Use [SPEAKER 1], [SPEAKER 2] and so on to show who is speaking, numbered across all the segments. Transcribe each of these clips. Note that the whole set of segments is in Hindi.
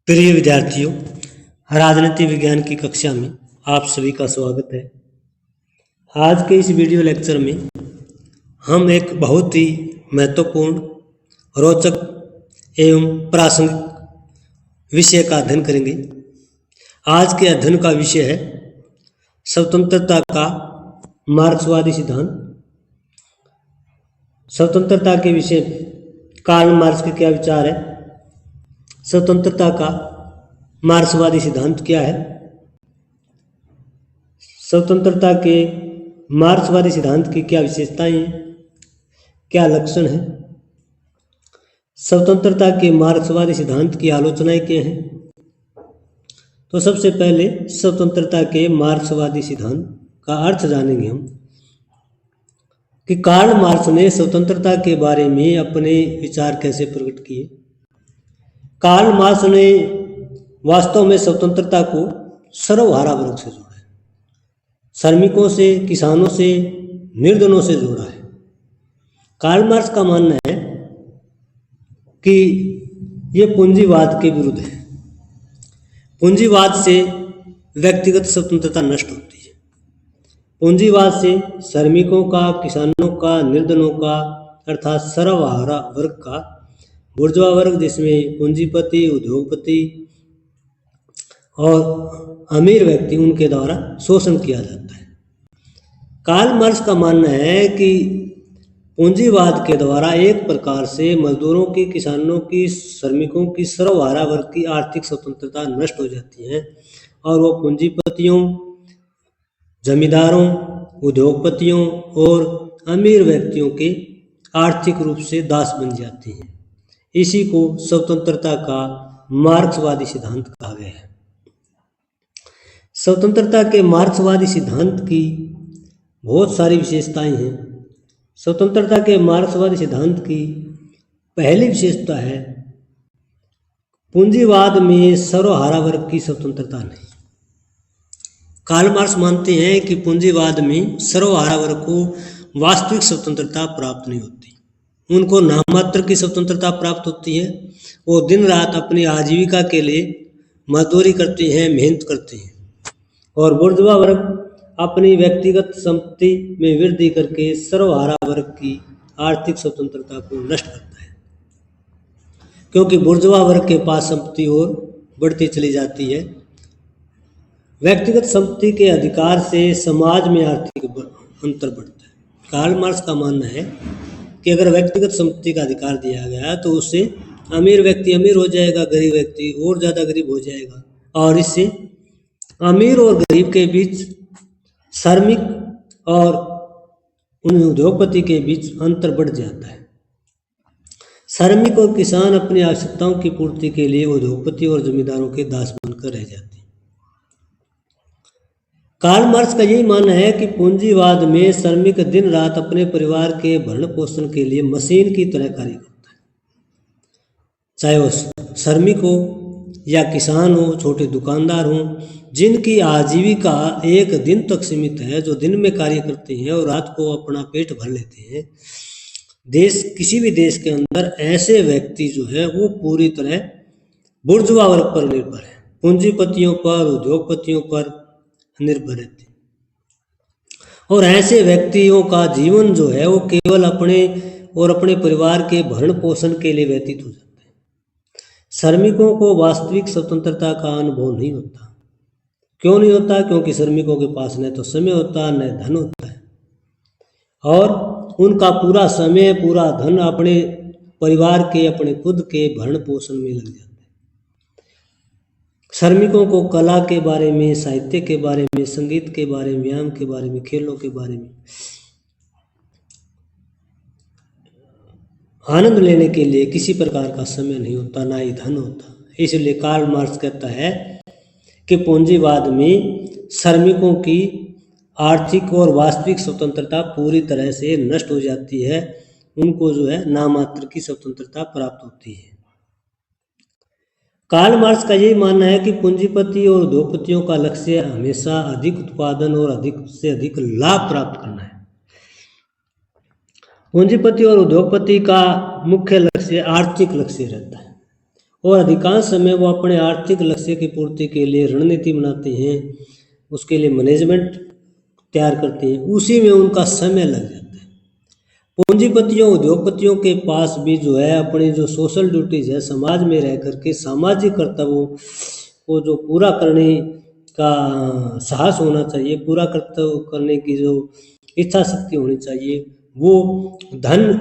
[SPEAKER 1] प्रिय विद्यार्थियों, राजनीति विज्ञान की कक्षा में आप सभी का स्वागत है। आज के इस वीडियो लेक्चर में हम एक बहुत ही महत्वपूर्ण, रोचक एवं प्रासंगिक विषय का अध्ययन करेंगे। आज के अध्ययन का विषय है स्वतंत्रता का मार्क्सवादी सिद्धांत। स्वतंत्रता के विषय कार्ल मार्क्स के क्या विचार है, स्वतंत्रता का मार्क्सवादी सिद्धांत क्या है, स्वतंत्रता के मार्क्सवादी सिद्धांत की क्या विशेषताएं हैं, क्या लक्षण हैं, स्वतंत्रता के मार्क्सवादी सिद्धांत की आलोचनाएं क्या हैं। तो सबसे पहले स्वतंत्रता के मार्क्सवादी सिद्धांत का अर्थ जानेंगे हम कि कार्ल मार्क्स ने स्वतंत्रता के बारे में अपने विचार कैसे प्रकट किए। कार्ल मार्क्स ने वास्तव में स्वतंत्रता को सर्वहारा वर्ग से जोड़ा है, श्रमिकों से, किसानों से, निर्धनों से जोड़ा है। कार्ल मार्क्स का मानना है कि ये पूंजीवाद के विरुद्ध है। पूंजीवाद से व्यक्तिगत स्वतंत्रता नष्ट होती है। पूंजीवाद से श्रमिकों का, किसानों का, निर्धनों का अर्थात सर्वहारा वर्ग का, बुर्जुआ वर्ग जिसमें पूंजीपति, उद्योगपति और अमीर व्यक्ति, उनके द्वारा शोषण किया जाता है। कार्ल मार्क्स का मानना है कि पूंजीवाद के द्वारा एक प्रकार से मजदूरों की, किसानों की, श्रमिकों की, सर्वहारा वर्ग की आर्थिक स्वतंत्रता नष्ट हो जाती है और वो पूंजीपतियों, जमींदारों, उद्योगपतियों और अमीर व्यक्तियों के आर्थिक रूप से दास बन जाती हैं। इसी को स्वतंत्रता का मार्क्सवादी सिद्धांत कहा गया है। स्वतंत्रता के मार्क्सवादी सिद्धांत की बहुत सारी विशेषताएं हैं। स्वतंत्रता के मार्क्सवादी सिद्धांत की पहली विशेषता है पूंजीवाद में सर्वहारा वर्ग की स्वतंत्रता नहीं। कार्ल मार्क्स मानते हैं कि पूंजीवाद में सर्वहारा वर्ग को वास्तविक स्वतंत्रता प्राप्त नहीं होती, उनको नाममात्र की स्वतंत्रता प्राप्त होती है। वो दिन रात अपनी आजीविका के लिए मजदूरी करते हैं, मेहनत करते हैं, और बुर्जुआ वर्ग अपनी व्यक्तिगत संपत्ति में वृद्धि करके सर्वहारा वर्ग की आर्थिक स्वतंत्रता को नष्ट करता है, क्योंकि बुर्जुआ वर्ग के पास संपत्ति और बढ़ती चली जाती है। व्यक्तिगत संपत्ति के अधिकार से समाज में आर्थिक अंतर बढ़ता है। कार्ल मार्क्स का मानना है कि अगर व्यक्तिगत संपत्ति का अधिकार दिया गया तो उससे अमीर व्यक्ति अमीर हो जाएगा, गरीब व्यक्ति और ज़्यादा गरीब हो जाएगा, और इससे अमीर और गरीब के बीच, श्रमिक और उन उद्योगपति के बीच अंतर बढ़ जाता है। श्रमिक और किसान अपनी आवश्यकताओं की पूर्ति के लिए उद्योगपति और जमींदारों के दास बनकर रह जाते हैं। कार्ल मार्क्स का यही मानना है कि पूंजीवाद में श्रमिक दिन रात अपने परिवार के भरण पोषण के लिए मशीन की तरह कार्य करता है, चाहे वो श्रमिक हो या किसान हो, छोटे दुकानदार हो, जिनकी आजीविका एक दिन तक सीमित है, जो दिन में कार्य करते हैं और रात को अपना पेट भर लेते हैं। किसी भी देश के अंदर ऐसे व्यक्ति जो है वो पूरी तरह बुर्जुआ वर्ग पर निर्भर है, पूंजीपतियों पर, उद्योगपतियों पर निर्भर रहते हैं। और ऐसे व्यक्तियों का जीवन जो है वो केवल अपने और अपने परिवार के भरण पोषण के लिए व्यतीत हो जाता है। श्रमिकों को वास्तविक स्वतंत्रता का अनुभव नहीं होता। क्यों नहीं होता? क्योंकि श्रमिकों के पास न तो समय होता, न धन होता है, और उनका पूरा समय, पूरा धन अपने परिवार के, अपने खुद के भरण पोषण में लग जाता है। श्रमिकों को कला के बारे में, साहित्य के बारे में, संगीत के बारे में, व्यायाम के बारे में, खेलों के बारे में आनंद लेने के लिए किसी प्रकार का समय नहीं होता, ना ही धन होता। इसलिए कार्ल मार्क्स कहता है कि पूंजीवाद में श्रमिकों की आर्थिक और वास्तविक स्वतंत्रता पूरी तरह से नष्ट हो जाती है, उनको जो है नाममात्र की स्वतंत्रता प्राप्त होती है। कार्ल मार्क्स का यही मानना है कि पूंजीपति और उद्योगपतियों का लक्ष्य हमेशा अधिक उत्पादन और अधिक से अधिक लाभ प्राप्त करना है। पूंजीपति और उद्योगपति का मुख्य लक्ष्य आर्थिक लक्ष्य रहता है, और अधिकांश समय वो अपने आर्थिक लक्ष्य की पूर्ति के लिए रणनीति बनाते हैं, उसके लिए मैनेजमेंट तैयार करते हैं, उसी में उनका समय लग जाता है। पूंजीपतियों उद्योगपतियों के पास भी जो है अपनी जो सोशल ड्यूटीज है, समाज में रह करके सामाजिक कर्तव्यों को जो पूरा करने का साहस होना चाहिए, पूरा कर्तव्य करने की जो इच्छा शक्ति होनी चाहिए, वो धन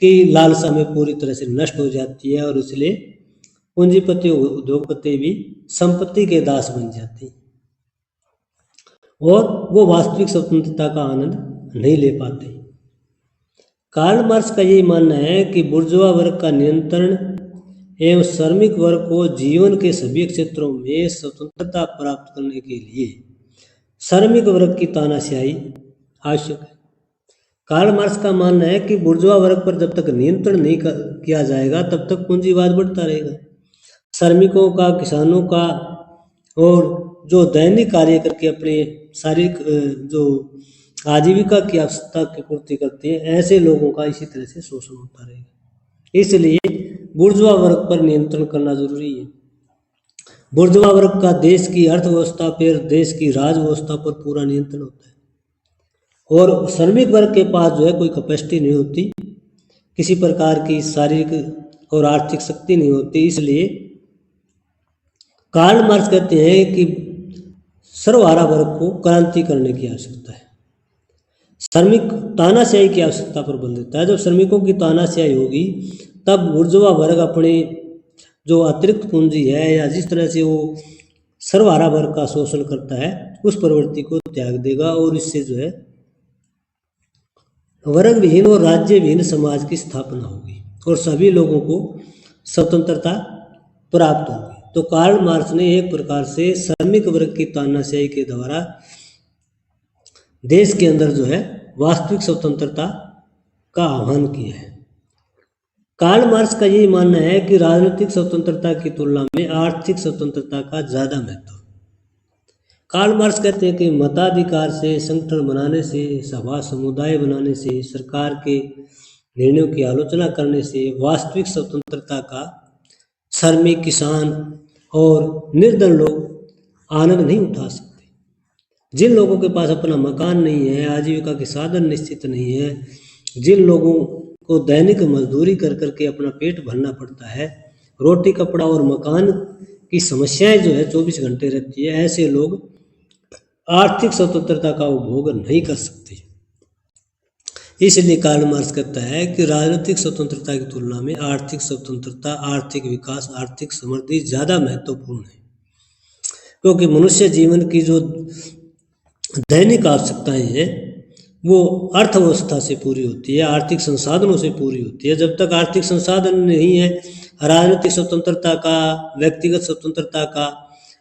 [SPEAKER 1] की लालसा में पूरी तरह से नष्ट हो जाती है और इसलिए पूंजीपति उद्योगपति भी संपत्ति के दास बन जाते हैं और वो वास्तविक स्वतंत्रता का आनंद नहीं ले पाते। कार्ल मार्क्स का यही मानना है कि बुर्जुआ वर्ग का नियंत्रण एवं श्रमिक वर्ग को जीवन के सभी क्षेत्रों में स्वतंत्रता प्राप्त करने के लिए श्रमिक वर्ग की तानाशाही आवश्यक है। कार्ल मार्क्स का मानना है कि बुर्जुआ वर्ग पर जब तक नियंत्रण नहीं किया जाएगा तब तक पूंजीवाद बढ़ता रहेगा। श्रमिकों का, किसानों का और जो दैनिक कार्य करके अपने शारीरिक जो आजीविका की आवश्यकता की पूर्ति करते हैं, ऐसे लोगों का इसी तरह से शोषण होता रहेगा। इसलिए बुर्जुआ वर्ग पर नियंत्रण करना जरूरी है। बुर्जुआ वर्ग का देश की अर्थव्यवस्था पर, देश की राज व्यवस्था पर पूरा नियंत्रण होता है और श्रमिक वर्ग के पास जो है कोई कैपेसिटी नहीं होती, किसी प्रकार की शारीरिक और आर्थिक शक्ति नहीं होती। इसलिए कार्ल मार्क्स कहते हैं कि सर्वहारा वर्ग को क्रांति करने की आवश्यकता है। श्रमिक तानाशाही की आवश्यकता पर बल देता है। जब श्रमिकों की तानाशाही होगी तब बुर्जुआ वर्ग अपने जो अतिरिक्त पूंजी है या जिस तरह से वो सर्वहारा वर्ग का शोषण करता है उस प्रवृत्ति को त्याग देगा और इससे जो है वर्ग विहीन और राज्य विहीन समाज की स्थापना होगी और सभी लोगों को स्वतंत्रता प्राप्त होगी। तो कार्ल मार्क्स ने एक प्रकार से श्रमिक वर्ग की तानाशाही के द्वारा देश के अंदर जो है वास्तविक स्वतंत्रता का आह्वान किया है। कार्ल मार्क्स का यही मानना है कि राजनीतिक स्वतंत्रता की तुलना में आर्थिक स्वतंत्रता का ज्यादा महत्व। कार्ल मार्क्स कहते हैं कि मताधिकार से, संगठन बनाने से, सभा समुदाय बनाने से, सरकार के निर्णयों की आलोचना करने से वास्तविक स्वतंत्रता का श्रमिक, किसान और निर्धन लोग आनंद नहीं उठा सकते। जिन लोगों के पास अपना मकान नहीं है, आजीविका के साधन निश्चित नहीं है, जिन लोगों को दैनिक मजदूरी कर करके अपना पेट भरना पड़ता है, रोटी कपड़ा और मकान की समस्याएं जो है 24 घंटे रहती है, ऐसे लोग आर्थिक स्वतंत्रता का उपभोग नहीं कर सकते। इसलिए कार्ल मार्क्स कहता है कि राजनीतिक स्वतंत्रता की तुलना में आर्थिक स्वतंत्रता, आर्थिक विकास, आर्थिक समृद्धि ज़्यादा महत्वपूर्ण है, क्योंकि मनुष्य जीवन की जो दैनिक आवश्यकताएं हैं वो अर्थव्यवस्था से पूरी होती है, आर्थिक संसाधनों से पूरी होती है। जब तक आर्थिक संसाधन नहीं है, राजनीतिक स्वतंत्रता का, व्यक्तिगत स्वतंत्रता का,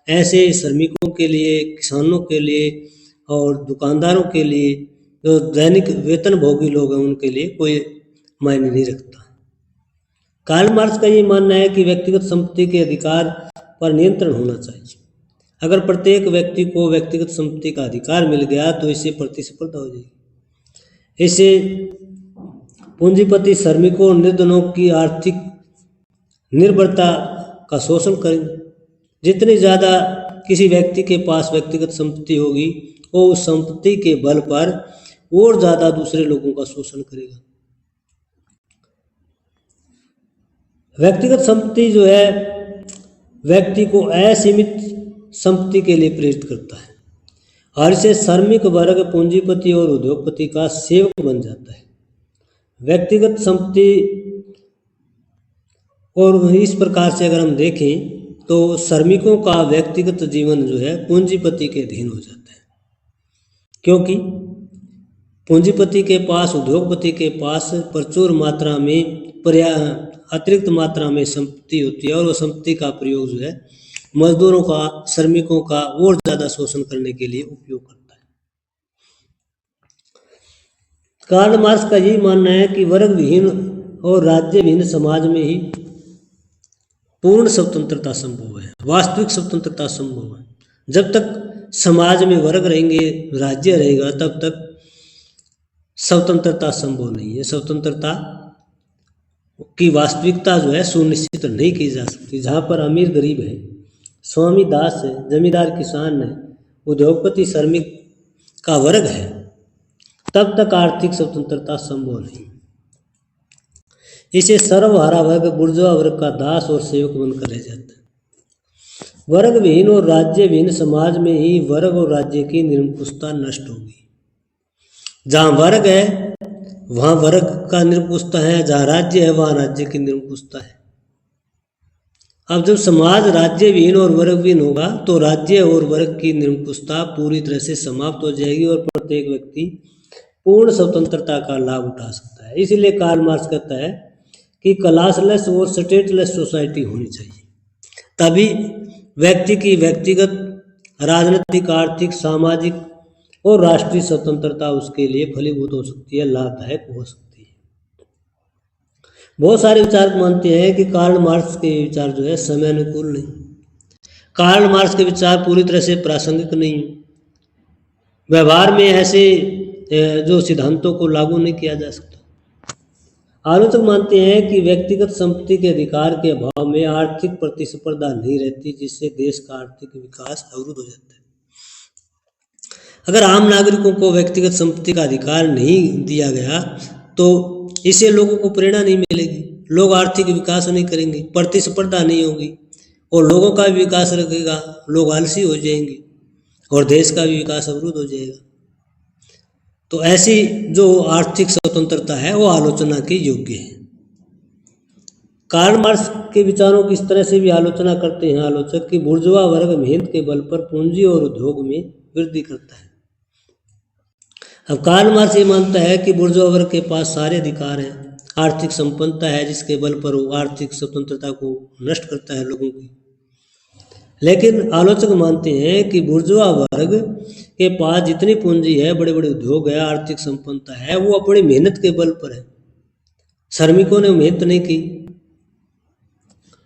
[SPEAKER 1] ऐसे श्रमिकों के लिए, किसानों के लिए और दुकानदारों के लिए, जो दैनिक वेतन भोगी लोग हैं, उनके लिए कोई मायने नहीं रखता। कार्ल मार्क्स का ये मानना है कि व्यक्तिगत संपत्ति के अधिकार पर नियंत्रण होना चाहिए। अगर प्रत्येक व्यक्ति को व्यक्तिगत संपत्ति का अधिकार मिल गया तो इससे प्रतिस्पर्धा हो जाएगी। इससे पूंजीपति श्रमिकों और निर्धनों की आर्थिक निर्भरता का शोषण करेंगे। जितनी ज़्यादा किसी व्यक्ति के पास व्यक्तिगत संपत्ति होगी वो उस संपत्ति के बल पर और ज़्यादा दूसरे लोगों का शोषण करेगा। व्यक्तिगत संपत्ति जो है व्यक्ति को असीमित संपत्ति के लिए प्रेरित करता है और इससे श्रमिक वर्ग पूंजीपति और उद्योगपति का सेवक बन जाता है। व्यक्तिगत संपत्ति और इस प्रकार से अगर हम देखें तो श्रमिकों का व्यक्तिगत जीवन जो है पूंजीपति के अधीन हो जाता है, क्योंकि पूंजीपति के पास, उद्योगपति के पास प्रचुर मात्रा में, अतिरिक्त मात्रा में संपत्ति होती है और वो संपत्ति का प्रयोग जो है मजदूरों का, श्रमिकों का और ज़्यादा शोषण करने के लिए उपयोग करता है। कार्ल मार्क्स का यही मानना है कि वर्ग विहीन और राज्य विहीन समाज में ही पूर्ण स्वतंत्रता संभव है, वास्तविक स्वतंत्रता संभव है। जब तक समाज में वर्ग रहेंगे, राज्य रहेगा, तब तक स्वतंत्रता संभव नहीं है। स्वतंत्रता की वास्तविकता जो है सुनिश्चित नहीं की जा सकती। जहाँ पर अमीर गरीब है, स्वामी दास है, जमींदार किसान है, उद्योगपति श्रमिक का वर्ग है, तब तक आर्थिक स्वतंत्रता संभव नहीं। इसे सर्वहारा वर्ग बुर्जुआ वर्ग का दास और सेवक बनकर रह जाता है। वर्ग विहीन और राज्य विहीन समाज में ही वर्ग और राज्य की निरंकुशता नष्ट होगी। जहाँ वर्ग है वहाँ वर्ग का निरंकुशता है, जहाँ राज्य है वहाँ राज्य की निरंकुशता है। अब जब समाज राज्य विहीन और वर्ग विहीन होगा तो राज्य और वर्ग की निरंकुशता पूरी तरह से समाप्त हो जाएगी और प्रत्येक व्यक्ति पूर्ण स्वतंत्रता का लाभ उठा सकता है। इसीलिए कार्ल मार्क्स कहता है कि क्लासलेस और स्टेटलेस सोसाइटी होनी चाहिए, तभी व्यक्ति की व्यक्तिगत, राजनीतिक, आर्थिक, सामाजिक और राष्ट्रीय स्वतंत्रता उसके लिए फलीभूत हो सकती है, लाभदायक हो सकती है। बहुत सारे विचारक मानते हैं कि कार्ल मार्क्स के विचार जो है समय अनुकूल नहीं। कार्ल मार्क्स के विचार पूरी तरह से प्रासंगिक नहीं, व्यवहार में ऐसे जो सिद्धांतों को लागू नहीं किया जा सकता। आलोचक मानते हैं कि व्यक्तिगत संपत्ति के अधिकार के अभाव में आर्थिक प्रतिस्पर्धा नहीं रहती, जिससे देश का आर्थिक विकास अवरुद्ध हो जाता है। अगर आम नागरिकों को व्यक्तिगत संपत्ति का अधिकार नहीं दिया गया तो इससे लोगों को प्रेरणा नहीं मिलेगी, लोग आर्थिक विकास नहीं करेंगे, प्रतिस्पर्धा नहीं होगी और लोगों का भी विकास रुकेगा, लोग आलसी हो जाएंगे और देश का भी विकास अवरुद्ध हो जाएगा। तो ऐसी जो आर्थिक स्वतंत्रता है वो आलोचना के योग्य है। कार्ल मार्क्स के विचारों की इस तरह से भी आलोचना करते हैं आलोचक कि बुर्जुआ वर्ग मेहनत के बल पर पूंजी और उद्योग में वृद्धि करता है। अब कार्ल मार्क्स ये मानता है कि बुर्जुआ वर्ग के पास सारे अधिकार हैं, आर्थिक संपन्नता है जिसके बल पर वो आर्थिक स्वतंत्रता को नष्ट करता है लोगों की। लेकिन आलोचक मानते हैं कि बुर्जुआ वर्ग के पास जितनी पूंजी है, बड़े बड़े उद्योग है, आर्थिक संपन्नता है, वो अपनी मेहनत के बल पर है। श्रमिकों ने मेहनत नहीं की।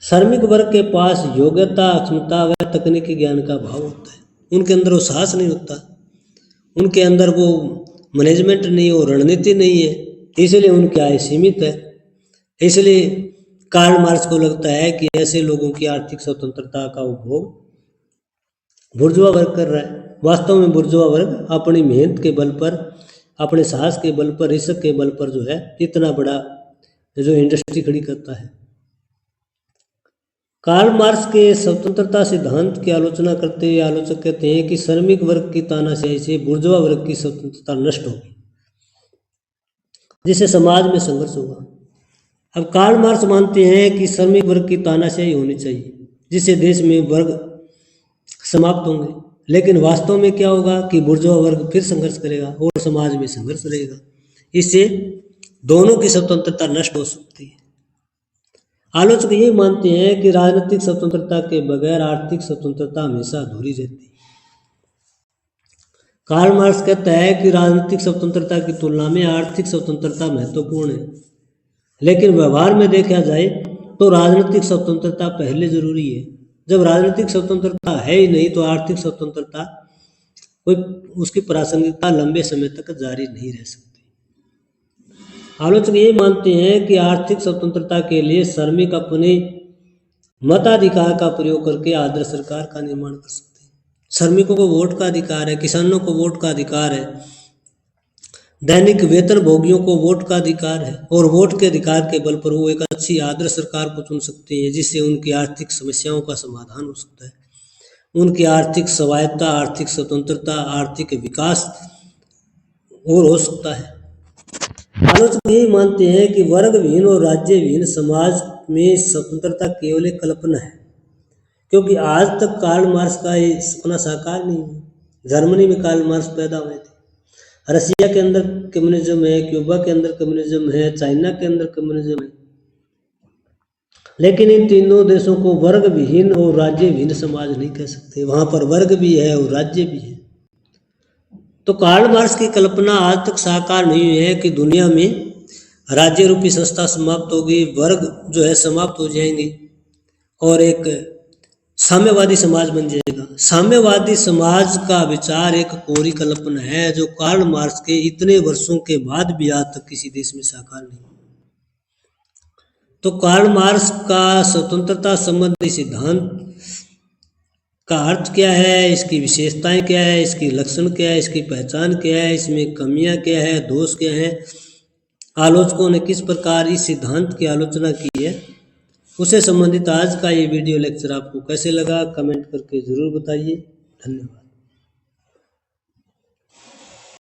[SPEAKER 1] श्रमिक वर्ग के पास योग्यता, क्षमता व तकनीकी ज्ञान का अभाव होता है, उनके अंदर वो साहस नहीं होता, उनके अंदर वो मैनेजमेंट नहीं हो, रणनीति नहीं है, इसलिए उनकी आय सीमित है। इसलिए कार्ल मार्क्स को लगता है कि ऐसे लोगों की आर्थिक स्वतंत्रता का उपभोग बुर्जुआ वर्ग कर रहा है। वास्तव में बुर्जुआ वर्ग अपनी मेहनत के बल पर, अपने साहस के बल पर, रिस्क के बल पर जो है इतना बड़ा जो इंडस्ट्री खड़ी करता है। कार्ल मार्क्स के स्वतंत्रता सिद्धांत की आलोचना करते हुए आलोचक कहते हैं कि श्रमिक वर्ग की तानाशाही से बुर्जुआ वर्ग की स्वतंत्रता नष्ट होगी, जिससे समाज में संघर्ष होगा। अब कार्ल मार्क्स मानते हैं कि श्रमिक वर्ग की तानाशाही होनी चाहिए, जिससे देश में वर्ग समाप्त होंगे। लेकिन वास्तव में क्या होगा कि बुर्जुआ वर्ग फिर संघर्ष करेगा और समाज में संघर्ष रहेगा, इससे दोनों की स्वतंत्रता नष्ट हो सकती है। आलोचक यही मानते हैं कि राजनीतिक स्वतंत्रता के बगैर आर्थिक स्वतंत्रता हमेशा अधूरी रहती है। कार्ल मार्क्स कहता है कि राजनीतिक स्वतंत्रता की तुलना में आर्थिक स्वतंत्रता महत्वपूर्ण है, लेकिन व्यवहार में देखा जाए तो राजनीतिक स्वतंत्रता पहले जरूरी है। जब राजनीतिक स्वतंत्रता है ही नहीं तो आर्थिक स्वतंत्रता कोई उसकी प्रासंगिकता लंबे समय तक जारी नहीं रह सकती। आलोचक ये मानते हैं कि आर्थिक स्वतंत्रता के लिए श्रमिक अपने मताधिकार का प्रयोग करके आदर्श सरकार का निर्माण कर सकते हैं। श्रमिकों को वोट का अधिकार है, किसानों को वोट का अधिकार है, दैनिक वेतन भोगियों को वोट का अधिकार है और वोट के अधिकार के बल पर वो एक अच्छी आदर्श सरकार को चुन सकते हैं, जिससे उनकी आर्थिक समस्याओं का समाधान हो सकता है, उनकी आर्थिक स्वायत्तता, आर्थिक स्वतंत्रता, आर्थिक विकास और हो सकता है। आलोचक यही मानते हैं कि वर्ग विहीन और राज्य विहीन समाज में स्वतंत्रता केवल एक कल्पना है, क्योंकि आज तक कार्ल मार्क्स का ये सपना साकार नहीं हुआ। जर्मनी में कार्ल मार्क्स पैदा हुए थे, रसिया के अंदर कम्युनिज्म है, क्यूबा के अंदर कम्युनिज्म है, चाइना के अंदर कम्युनिज्म है, लेकिन इन तीनों देशों को वर्ग विहीन और राज्य विहीन समाज नहीं कह सकते। वहां पर वर्ग भी है और राज्य भी है। तो कार्ल मार्क्स की कल्पना आज तक साकार नहीं हुई है कि दुनिया में राज्य रूपी संस्था समाप्त होगी, वर्ग जो है समाप्त हो जाएंगे और एक साम्यवादी समाज बन जाएगा। साम्यवादी समाज का विचार एक कोरी कल्पना है जो कार्ल मार्क्स के इतने वर्षों के बाद भी आज तक किसी देश में साकार नहीं। तो कार्ल मार्क्स का स्वतंत्रता संबंधी सिद्धांत का अर्थ क्या है, इसकी विशेषताएं क्या है, इसकी लक्षण क्या है, इसकी पहचान क्या है, इसमें कमियां क्या है, दोष क्या है, आलोचकों ने किस प्रकार इस सिद्धांत की आलोचना की है, उससे संबंधित आज का ये वीडियो लेक्चर आपको कैसे लगा कमेंट करके ज़रूर बताइए। धन्यवाद।